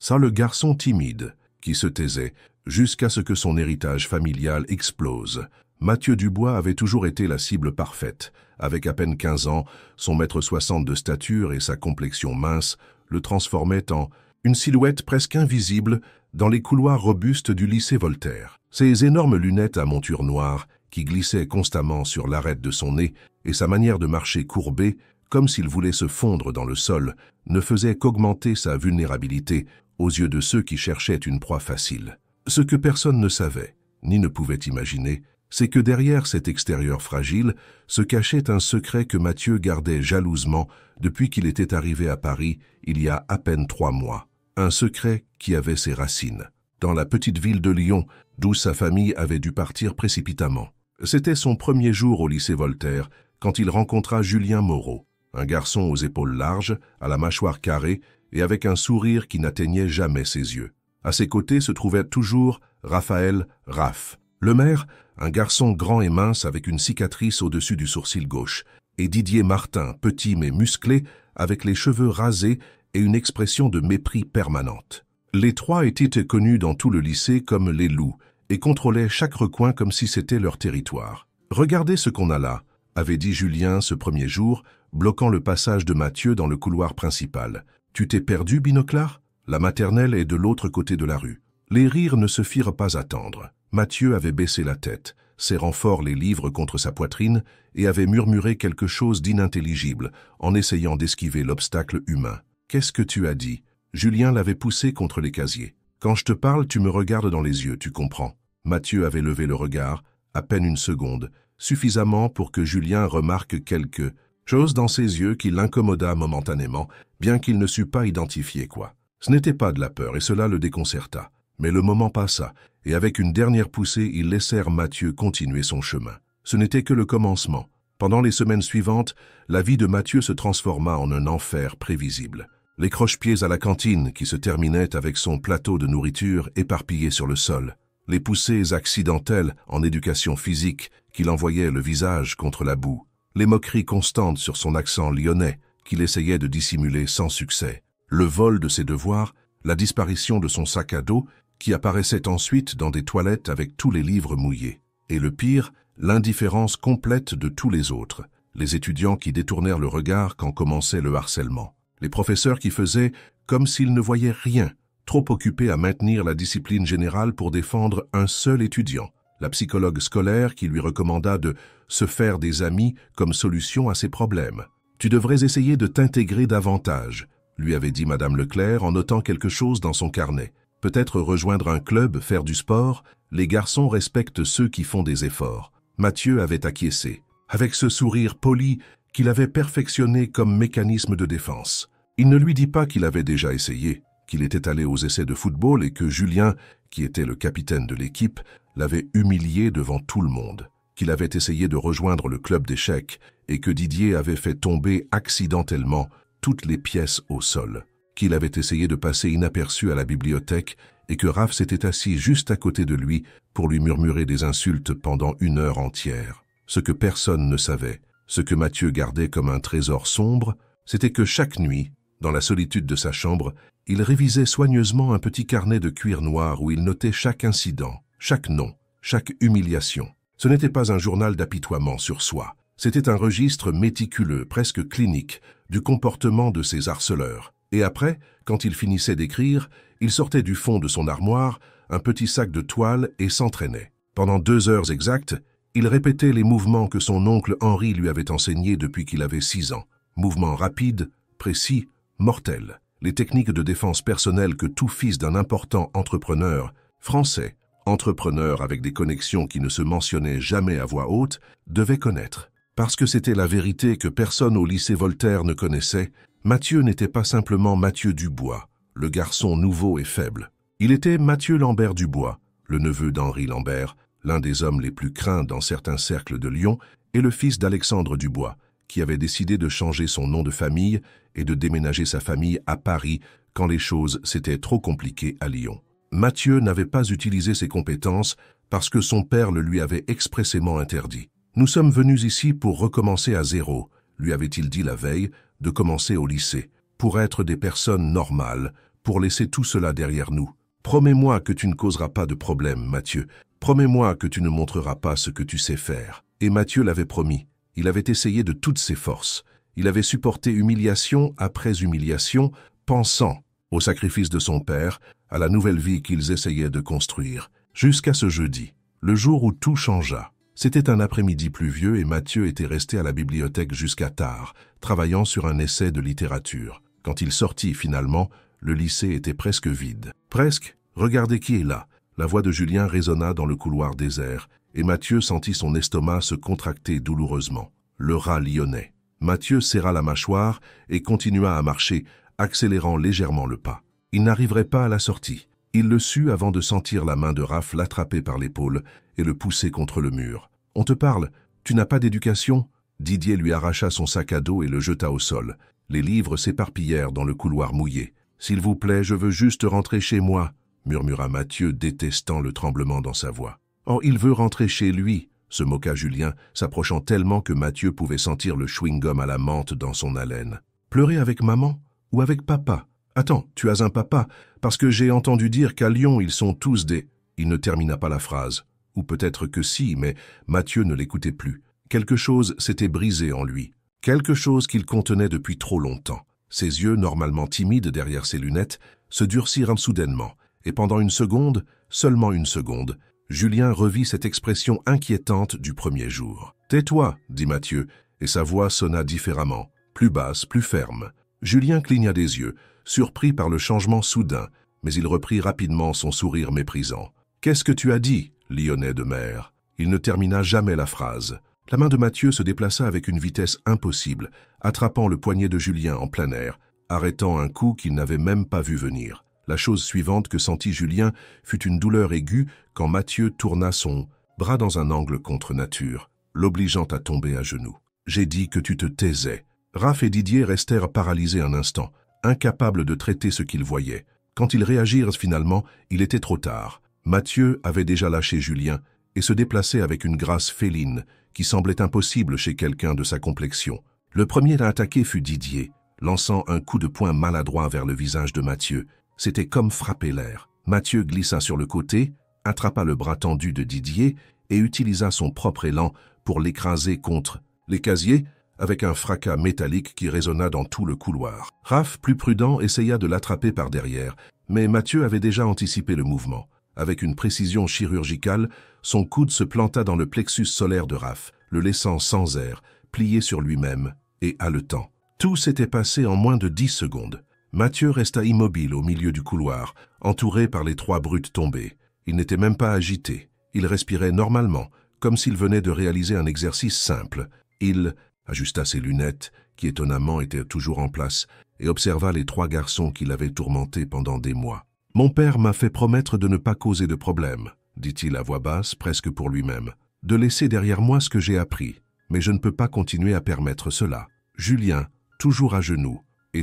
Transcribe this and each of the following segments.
Ça, le garçon timide, qui se taisait, jusqu'à ce que son héritage familial explose. Mathieu Dubois avait toujours été la cible parfaite. Avec à peine 15 ans, son 1m60 de stature et sa complexion mince le transformaient en une silhouette presque invisible dans les couloirs robustes du lycée Voltaire. Ses énormes lunettes à monture noire, qui glissaient constamment sur l'arête de son nez, et sa manière de marcher courbée, comme s'il voulait se fondre dans le sol, ne faisaient qu'augmenter sa vulnérabilité aux yeux de ceux qui cherchaient une proie facile. Ce que personne ne savait, ni ne pouvait imaginer, c'est que derrière cet extérieur fragile se cachait un secret que Mathieu gardait jalousement depuis qu'il était arrivé à Paris il y a à peine 3 mois. Un secret qui avait ses racines dans la petite ville de Lyon, d'où sa famille avait dû partir précipitamment. C'était son premier jour au lycée Voltaire quand il rencontra Julien Moreau, un garçon aux épaules larges, à la mâchoire carrée et avec un sourire qui n'atteignait jamais ses yeux. À ses côtés se trouvait toujours Raphaël Raph, le maire, un garçon grand et mince avec une cicatrice au-dessus du sourcil gauche, et Didier Martin, petit mais musclé, avec les cheveux rasés et une expression de mépris permanente. Les trois étaient connus dans tout le lycée comme les loups et contrôlaient chaque recoin comme si c'était leur territoire. « Regardez ce qu'on a là », avait dit Julien ce premier jour, bloquant le passage de Mathieu dans le couloir principal. « Tu t'es perdu, Binoclard ? La maternelle est de l'autre côté de la rue. » Les rires ne se firent pas attendre. Mathieu avait baissé la tête, serrant fort les livres contre sa poitrine et avait murmuré quelque chose d'inintelligible en essayant d'esquiver l'obstacle humain. « Qu'est-ce que tu as dit ?» Julien l'avait poussé contre les casiers. « Quand je te parle, tu me regardes dans les yeux, tu comprends. » Mathieu avait levé le regard, à peine une seconde, suffisamment pour que Julien remarque quelque chose dans ses yeux qui l'incommoda momentanément, bien qu'il ne sût pas identifier quoi. Ce n'était pas de la peur et cela le déconcerta. Mais le moment passa, et avec une dernière poussée, ils laissèrent Mathieu continuer son chemin. Ce n'était que le commencement. Pendant les semaines suivantes, la vie de Mathieu se transforma en un enfer prévisible. Les croche-pieds à la cantine qui se terminaient avec son plateau de nourriture éparpillé sur le sol. Les poussées accidentelles en éducation physique qu'il envoyait le visage contre la boue. Les moqueries constantes sur son accent lyonnais qu'il essayait de dissimuler sans succès. Le vol de ses devoirs, la disparition de son sac à dos qui apparaissait ensuite dans des toilettes avec tous les livres mouillés. Et le pire, l'indifférence complète de tous les autres. Les étudiants qui détournèrent le regard quand commençait le harcèlement. Les professeurs qui faisaient comme s'ils ne voyaient rien, trop occupés à maintenir la discipline générale pour défendre un seul étudiant. La psychologue scolaire qui lui recommanda de se faire des amis comme solution à ses problèmes. « Tu devrais essayer de t'intégrer davantage », lui avait dit Madame Leclerc en notant quelque chose dans son carnet. « Peut-être rejoindre un club, faire du sport. Les garçons respectent ceux qui font des efforts. » Mathieu avait acquiescé, avec ce sourire poli qu'il avait perfectionné comme mécanisme de défense. Il ne lui dit pas qu'il avait déjà essayé, qu'il était allé aux essais de football et que Julien, qui était le capitaine de l'équipe, l'avait humilié devant tout le monde, qu'il avait essayé de rejoindre le club d'échecs et que Didier avait fait tomber accidentellement toutes les pièces au sol, qu'il avait essayé de passer inaperçu à la bibliothèque et que Raph s'était assis juste à côté de lui pour lui murmurer des insultes pendant 1 heure entière. Ce que personne ne savait, ce que Mathieu gardait comme un trésor sombre, c'était que chaque nuit, dans la solitude de sa chambre, il révisait soigneusement un petit carnet de cuir noir où il notait chaque incident, chaque nom, chaque humiliation. Ce n'était pas un journal d'apitoiement sur soi. C'était un registre méticuleux, presque clinique, du comportement de ses harceleurs. Et après, quand il finissait d'écrire, il sortait du fond de son armoire un petit sac de toile et s'entraînait. Pendant 2 heures exactes, il répétait les mouvements que son oncle Henri lui avait enseignés depuis qu'il avait 6 ans. Mouvements rapides, précis, mortels. Les techniques de défense personnelle que tout fils d'un important entrepreneur, français, entrepreneur avec des connexions qui ne se mentionnaient jamais à voix haute, devait connaître. Parce que c'était la vérité que personne au lycée Voltaire ne connaissait, Mathieu n'était pas simplement Mathieu Dubois, le garçon nouveau et faible. Il était Mathieu Lambert Dubois, le neveu d'Henri Lambert, l'un des hommes les plus craints dans certains cercles de Lyon, et le fils d'Alexandre Dubois, qui avait décidé de changer son nom de famille et de déménager sa famille à Paris quand les choses s'étaient trop compliquées à Lyon. Mathieu n'avait pas utilisé ses compétences parce que son père le lui avait expressément interdit. « Nous sommes venus ici pour recommencer à zéro », lui avait-il dit la veille, de commencer au lycée, pour être des personnes normales, pour laisser tout cela derrière nous. Promets-moi que tu ne causeras pas de problème, Mathieu. Promets-moi que tu ne montreras pas ce que tu sais faire. » Et Mathieu l'avait promis. Il avait essayé de toutes ses forces. Il avait supporté humiliation après humiliation, pensant au sacrifice de son père, à la nouvelle vie qu'ils essayaient de construire. Jusqu'à ce jeudi, le jour où tout changea. C'était un après-midi pluvieux et Mathieu était resté à la bibliothèque jusqu'à tard, travaillant sur un essai de littérature. Quand il sortit finalement, le lycée était presque vide. Presque, regardez qui est là. La voix de Julien résonna dans le couloir désert, et Mathieu sentit son estomac se contracter douloureusement. Le rat lyonnais. Mathieu serra la mâchoire et continua à marcher, accélérant légèrement le pas. Il n'arriverait pas à la sortie. Il le sut avant de sentir la main de Raph l'attraper par l'épaule et le pousser contre le mur. « On te parle, tu n'as pas d'éducation ?» Didier lui arracha son sac à dos et le jeta au sol. Les livres s'éparpillèrent dans le couloir mouillé. « S'il vous plaît, je veux juste rentrer chez moi » murmura Mathieu, détestant le tremblement dans sa voix. « Oh, il veut rentrer chez lui » se moqua Julien, s'approchant tellement que Mathieu pouvait sentir le chewing-gum à la menthe dans son haleine. « Pleurer avec maman ou avec papa ? Attends, tu as un papa, parce que j'ai entendu dire qu'à Lyon, ils sont tous des... » Il ne termina pas la phrase. Ou peut-être que si, mais Mathieu ne l'écoutait plus. Quelque chose s'était brisé en lui. Quelque chose qu'il contenait depuis trop longtemps. Ses yeux, normalement timides derrière ses lunettes, se durcirent soudainement. Et pendant une seconde, seulement une seconde, Julien revit cette expression inquiétante du premier jour. « Tais-toi » dit Mathieu, et sa voix sonna différemment, plus basse, plus ferme. Julien cligna des yeux, surpris par le changement soudain, mais il reprit rapidement son sourire méprisant. « Qu'est-ce que tu as dit, Lyonnais de mer ?» Il ne termina jamais la phrase. La main de Mathieu se déplaça avec une vitesse impossible, attrapant le poignet de Julien en plein air, arrêtant un coup qu'il n'avait même pas vu venir. La chose suivante que sentit Julien fut une douleur aiguë quand Mathieu tourna son bras dans un angle contre nature, l'obligeant à tomber à genoux. « J'ai dit que tu te taisais. » Raph et Didier restèrent paralysés un instant, incapables de traiter ce qu'ils voyaient. Quand ils réagirent finalement, il était trop tard. Mathieu avait déjà lâché Julien et se déplaçait avec une grâce féline qui semblait impossible chez quelqu'un de sa complexion. Le premier à attaquer fut Didier, lançant un coup de poing maladroit vers le visage de Mathieu. C'était comme frapper l'air. Mathieu glissa sur le côté, attrapa le bras tendu de Didier et utilisa son propre élan pour l'écraser contre les casiers avec un fracas métallique qui résonna dans tout le couloir. Raph, plus prudent, essaya de l'attraper par derrière, mais Mathieu avait déjà anticipé le mouvement. Avec une précision chirurgicale, son coude se planta dans le plexus solaire de Raph, le laissant sans air, plié sur lui-même et haletant. Tout s'était passé en moins de 10 secondes. Mathieu resta immobile au milieu du couloir, entouré par les 3 brutes tombées. Il n'était même pas agité. Il respirait normalement, comme s'il venait de réaliser un exercice simple. Il ajusta ses lunettes, qui étonnamment étaient toujours en place, et observa les 3 garçons qui l'avaient tourmenté pendant des mois. « Mon père m'a fait promettre de ne pas causer de problème, » dit-il à voix basse, presque pour lui-même. « De laisser derrière moi ce que j'ai appris, mais je ne peux pas continuer à permettre cela. » Julien, toujours à genoux, et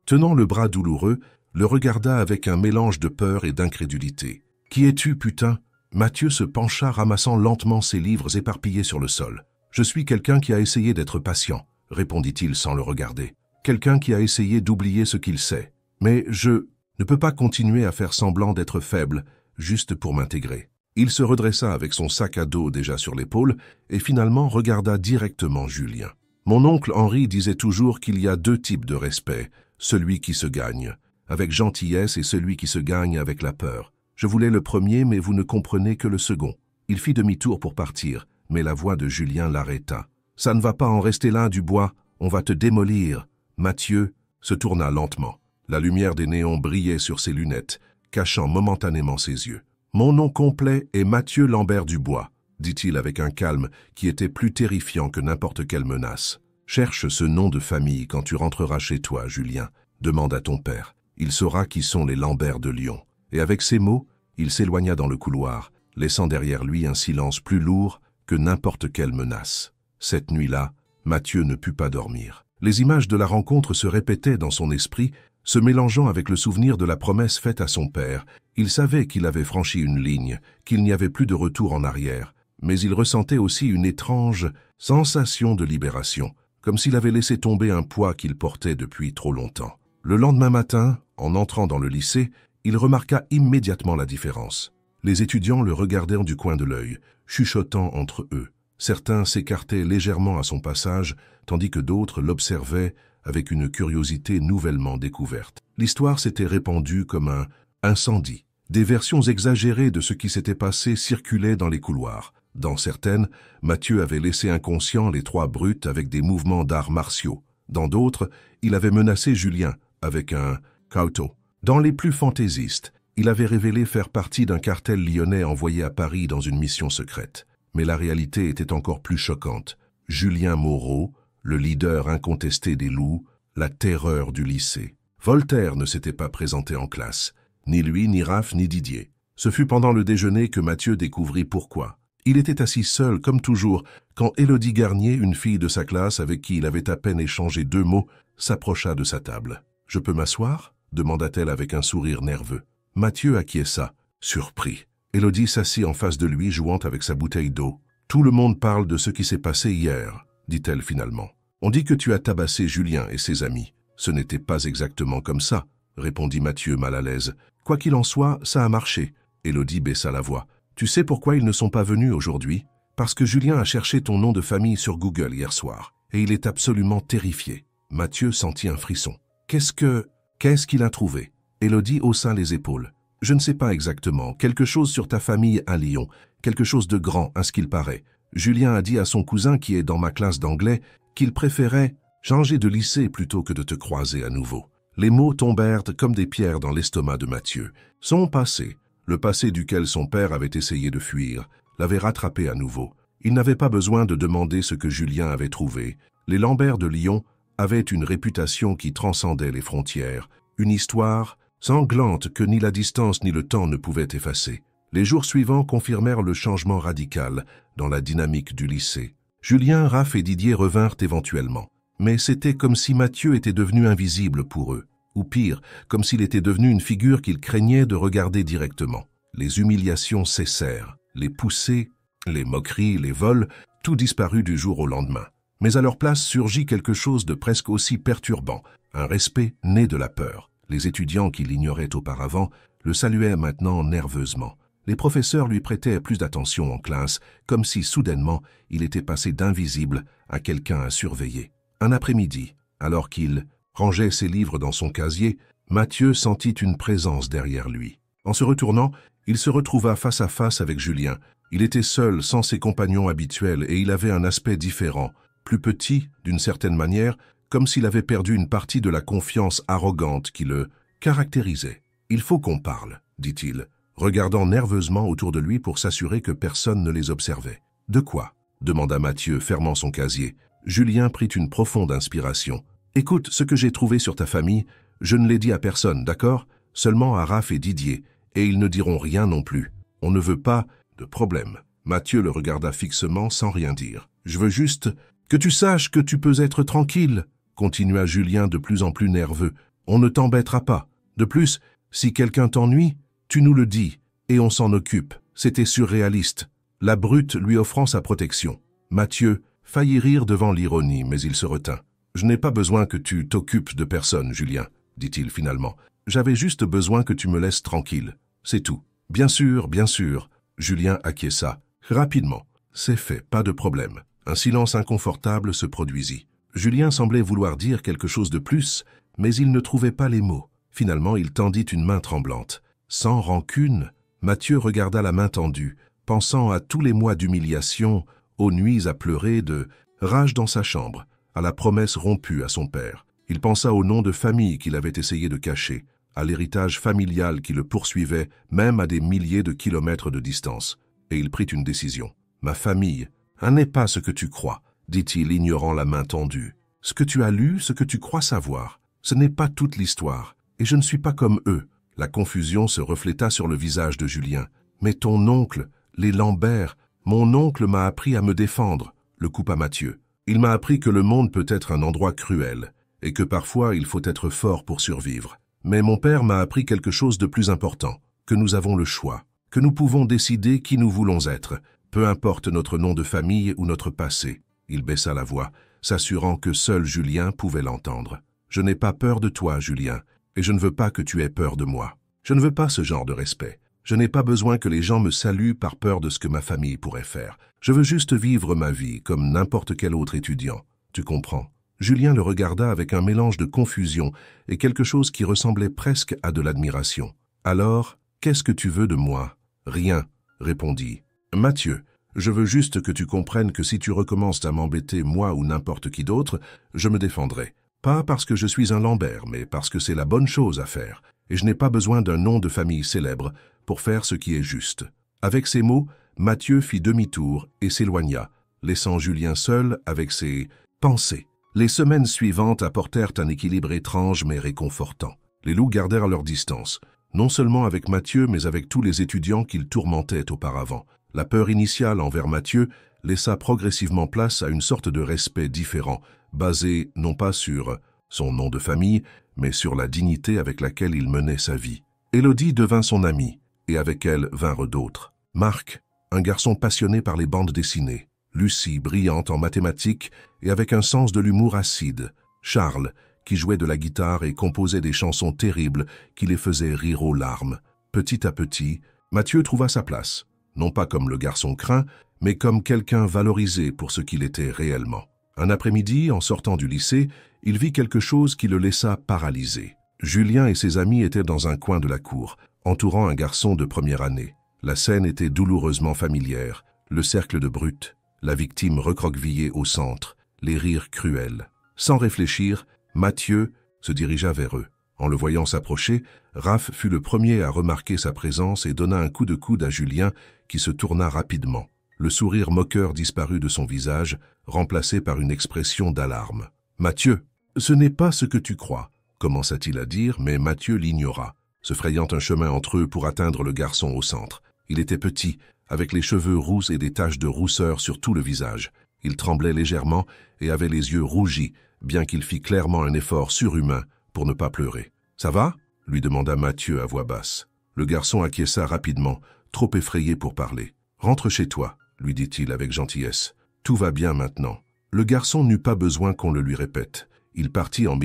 tenant le bras douloureux, le regarda avec un mélange de peur et d'incrédulité. « Qui es-tu, putain ?» Mathieu se pencha, ramassant lentement ses livres éparpillés sur le sol. « Je suis quelqu'un qui a essayé d'être patient, » répondit-il sans le regarder. « Quelqu'un qui a essayé d'oublier ce qu'il sait. Mais je ne peux pas continuer à faire semblant d'être faible, juste pour m'intégrer. » Il se redressa avec son sac à dos déjà sur l'épaule et finalement regarda directement Julien. « Mon oncle Henri disait toujours qu'il y a 2 types de respect, celui qui se gagne avec gentillesse et celui qui se gagne avec la peur. Je voulais le premier, mais vous ne comprenez que le second. » Il fit demi-tour pour partir, mais la voix de Julien l'arrêta. « Ça ne va pas en rester là, Dubois, on va te démolir. » Mathieu se tourna lentement. La lumière des néons brillait sur ses lunettes, cachant momentanément ses yeux. « Mon nom complet est Mathieu Lambert Dubois, » dit-il avec un calme qui était plus terrifiant que n'importe quelle menace. « Cherche ce nom de famille quand tu rentreras chez toi, Julien. Demande à ton père. Il saura qui sont les Lambert de Lyon. » Et avec ces mots, il s'éloigna dans le couloir, laissant derrière lui un silence plus lourd que n'importe quelle menace. Cette nuit-là, Mathieu ne put pas dormir. Les images de la rencontre se répétaient dans son esprit, se mélangeant avec le souvenir de la promesse faite à son père. Il savait qu'il avait franchi une ligne, qu'il n'y avait plus de retour en arrière, mais il ressentait aussi une étrange sensation de libération, comme s'il avait laissé tomber un poids qu'il portait depuis trop longtemps. Le lendemain matin, en entrant dans le lycée, il remarqua immédiatement la différence. Les étudiants le regardèrent du coin de l'œil, chuchotant entre eux. Certains s'écartaient légèrement à son passage, tandis que d'autres l'observaient avec une curiosité nouvellement découverte. L'histoire s'était répandue comme un incendie. Des versions exagérées de ce qui s'était passé circulaient dans les couloirs. Dans certaines, Mathieu avait laissé inconscient les trois brutes avec des mouvements d'arts martiaux. Dans d'autres, il avait menacé Julien avec un couteau. Dans les plus fantaisistes, il avait révélé faire partie d'un cartel lyonnais envoyé à Paris dans une mission secrète. Mais la réalité était encore plus choquante. Julien Moreau, le leader incontesté des loups, la terreur du lycée. Voltaire ne s'était pas présenté en classe. Ni lui, ni Raph, ni Didier. Ce fut pendant le déjeuner que Mathieu découvrit pourquoi. Il était assis seul, comme toujours, quand Élodie Garnier, une fille de sa classe avec qui il avait à peine échangé 2 mots, s'approcha de sa table. « Je peux m'asseoir » demanda-t-elle avec un sourire nerveux. Mathieu acquiesça, surpris. Élodie s'assit en face de lui, jouant avec sa bouteille d'eau. « Tout le monde parle de ce qui s'est passé hier », dit-elle finalement. « On dit que tu as tabassé Julien et ses amis. Ce n'était pas exactement comme ça, » répondit Mathieu mal à l'aise. « Quoi qu'il en soit, ça a marché. » Élodie baissa la voix. « Tu sais pourquoi ils ne sont pas venus aujourd'hui? Parce que Julien a cherché ton nom de famille sur Google hier soir, et il est absolument terrifié. » Mathieu sentit un frisson. « Qu'est-ce qu'il a trouvé ?» Élodie haussa les épaules. « Je ne sais pas exactement. Quelque chose sur ta famille à Lyon. Quelque chose de grand, à ce qu'il paraît. Julien a dit à son cousin qui est dans ma classe d'anglais qu'il préférait changer de lycée plutôt que de te croiser à nouveau. » Les mots tombèrent comme des pierres dans l'estomac de Mathieu. Son passé, le passé duquel son père avait essayé de fuir, l'avait rattrapé à nouveau. Il n'avait pas besoin de demander ce que Julien avait trouvé. Les Lambert de Lyon avaient une réputation qui transcendait les frontières, une histoire sanglante que ni la distance ni le temps ne pouvaient effacer. Les jours suivants confirmèrent le changement radical dans la dynamique du lycée. Julien, Raph et Didier revinrent éventuellement. Mais c'était comme si Mathieu était devenu invisible pour eux, ou pire, comme s'il était devenu une figure qu'ils craignaient de regarder directement. Les humiliations cessèrent, les poussées, les moqueries, les vols, tout disparut du jour au lendemain. Mais à leur place surgit quelque chose de presque aussi perturbant, un respect né de la peur. Les étudiants qui l'ignoraient auparavant le saluaient maintenant nerveusement. Les professeurs lui prêtaient plus d'attention en classe, comme si soudainement il était passé d'invisible à quelqu'un à surveiller. Un après-midi, alors qu'il rangeait ses livres dans son casier, Mathieu sentit une présence derrière lui. En se retournant, il se retrouva face à face avec Julien. Il était seul, sans ses compagnons habituels, et il avait un aspect différent, plus petit, d'une certaine manière, comme s'il avait perdu une partie de la confiance arrogante qui le caractérisait. « Il faut qu'on parle », dit-il, regardant nerveusement autour de lui pour s'assurer que personne ne les observait. « De quoi ?» demanda Mathieu, fermant son casier. Julien prit une profonde inspiration. « Écoute, ce que j'ai trouvé sur ta famille, je ne l'ai dit à personne, d'accord? Seulement à Raph et Didier, et ils ne diront rien non plus. On ne veut pas de problème. » Mathieu le regarda fixement sans rien dire. « Je veux juste que tu saches que tu peux être tranquille, » continua Julien de plus en plus nerveux. « On ne t'embêtera pas. De plus, si quelqu'un t'ennuie, tu nous le dis, et on s'en occupe. » C'était surréaliste, la brute lui offrant sa protection. Mathieu faillit rire devant l'ironie, mais il se retint. « Je n'ai pas besoin que tu t'occupes de personne, Julien, » dit-il finalement. « J'avais juste besoin que tu me laisses tranquille. C'est tout. »« Bien sûr, bien sûr. » Julien acquiesça. Rapidement. « C'est fait, pas de problème. » Un silence inconfortable se produisit. Julien semblait vouloir dire quelque chose de plus, mais il ne trouvait pas les mots. Finalement, il tendit une main tremblante. Sans rancune, Mathieu regarda la main tendue, pensant à tous les mois d'humiliation, aux nuits à pleurer, de rage dans sa chambre, à la promesse rompue à son père. Il pensa au nom de famille qu'il avait essayé de cacher, à l'héritage familial qui le poursuivait même à des milliers de kilomètres de distance. Et il prit une décision. « Ma famille, n'est pas ce que tu crois, » dit-il, ignorant la main tendue. « Ce que tu as lu, ce que tu crois savoir, ce n'est pas toute l'histoire, et je ne suis pas comme eux. » La confusion se refléta sur le visage de Julien. « Mais ton oncle, les Lambert, mon oncle m'a appris à me défendre, » le coupa Mathieu. « Il m'a appris que le monde peut être un endroit cruel, et que parfois il faut être fort pour survivre. Mais mon père m'a appris quelque chose de plus important, que nous avons le choix, que nous pouvons décider qui nous voulons être, peu importe notre nom de famille ou notre passé. » Il baissa la voix, s'assurant que seul Julien pouvait l'entendre. Je n'ai pas peur de toi, Julien, et je ne veux pas que tu aies peur de moi. Je ne veux pas ce genre de respect. Je n'ai pas besoin que les gens me saluent par peur de ce que ma famille pourrait faire. Je veux juste vivre ma vie comme n'importe quel autre étudiant. Tu comprends? Julien le regarda avec un mélange de confusion et quelque chose qui ressemblait presque à de l'admiration. « Alors, qu'est-ce que tu veux de moi ?»« Rien, » répondit. « Mathieu, je veux juste que tu comprennes que si tu recommences à m'embêter, moi ou n'importe qui d'autre, je me défendrai. Pas parce que je suis un Lambert, mais parce que c'est la bonne chose à faire. Et je n'ai pas besoin d'un nom de famille célèbre pour faire ce qui est juste. » Avec ces mots, Mathieu fit demi-tour et s'éloigna, laissant Julien seul avec ses pensées. Les semaines suivantes apportèrent un équilibre étrange mais réconfortant. Les loups gardèrent leur distance, non seulement avec Mathieu mais avec tous les étudiants qu'ils tourmentaient auparavant. La peur initiale envers Mathieu laissa progressivement place à une sorte de respect différent, basé non pas sur son nom de famille, mais sur la dignité avec laquelle il menait sa vie. Élodie devint son amie, et avec elle vinrent d'autres. Marc, un garçon passionné par les bandes dessinées. Lucie, brillante en mathématiques et avec un sens de l'humour acide. Charles, qui jouait de la guitare et composait des chansons terribles qui les faisaient rire aux larmes. Petit à petit, Mathieu trouva sa place, non pas comme le garçon craint, mais comme quelqu'un valorisé pour ce qu'il était réellement. Un après-midi, en sortant du lycée, il vit quelque chose qui le laissa paralysé. Julien et ses amis étaient dans un coin de la cour, entourant un garçon de première année. La scène était douloureusement familière, le cercle de brutes, la victime recroquevillée au centre, les rires cruels. Sans réfléchir, Mathieu se dirigea vers eux. En le voyant s'approcher, Raph fut le premier à remarquer sa présence et donna un coup de coude à Julien qui se tourna rapidement. Le sourire moqueur disparut de son visage, remplacé par une expression d'alarme. « Mathieu, ce n'est pas ce que tu crois », commença-t-il à dire, mais Mathieu l'ignora, se frayant un chemin entre eux pour atteindre le garçon au centre. Il était petit, avec les cheveux roux et des taches de rousseur sur tout le visage. Il tremblait légèrement et avait les yeux rougis, bien qu'il fît clairement un effort surhumain pour ne pas pleurer. « Ça va ?» lui demanda Mathieu à voix basse. Le garçon acquiesça rapidement, trop effrayé pour parler. « Rentre chez toi », lui dit-il avec gentillesse. « Tout va bien maintenant. » Le garçon n'eut pas besoin qu'on le lui répète. Il partit en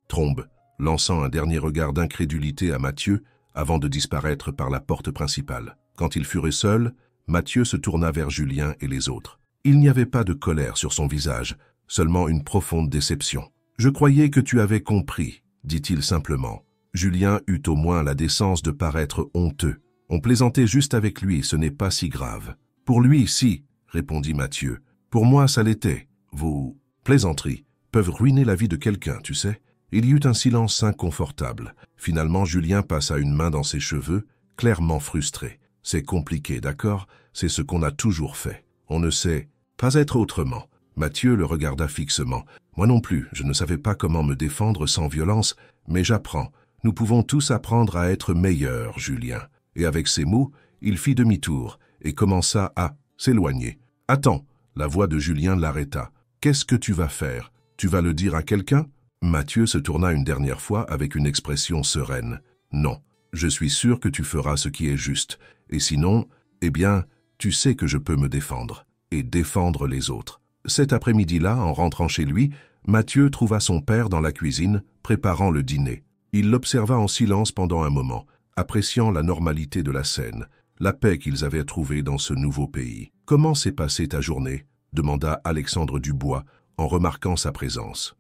trombe, lançant un dernier regard d'incrédulité à Mathieu avant de disparaître par la porte principale. Quand ils furent seuls, Mathieu se tourna vers Julien et les autres. Il n'y avait pas de colère sur son visage, seulement une profonde déception. « Je croyais que tu avais compris », dit-il simplement. Julien eut au moins la décence de paraître honteux. On plaisantait juste avec lui, ce n'est pas si grave. « Pour lui, si », répondit Mathieu. « Pour moi, ça l'était. Vos plaisanteries peuvent ruiner la vie de quelqu'un, tu sais. » Il y eut un silence inconfortable. Finalement, Julien passa une main dans ses cheveux, clairement frustré. « C'est compliqué, d'accord? C'est ce qu'on a toujours fait. On ne sait pas être autrement. » Mathieu le regarda fixement. « Moi non plus, je ne savais pas comment me défendre sans violence, mais j'apprends. Nous pouvons tous apprendre à être meilleurs, Julien. » Et avec ces mots, il fit demi-tour et commença à s'éloigner. « Attends !» La voix de Julien l'arrêta. « Qu'est-ce que tu vas faire? Tu vas le dire à quelqu'un ?» Mathieu se tourna une dernière fois avec une expression sereine. « Non, je suis sûr que tu feras ce qui est juste. Et sinon, eh bien, tu sais que je peux me défendre. Et défendre les autres. » Cet après-midi-là, en rentrant chez lui, Mathieu trouva son père dans la cuisine, préparant le dîner. Il l'observa en silence pendant un moment, appréciant la normalité de la scène, la paix qu'ils avaient trouvée dans ce nouveau pays. « Comment s'est passée ta journée ?» demanda Alexandre Dubois en remarquant sa présence.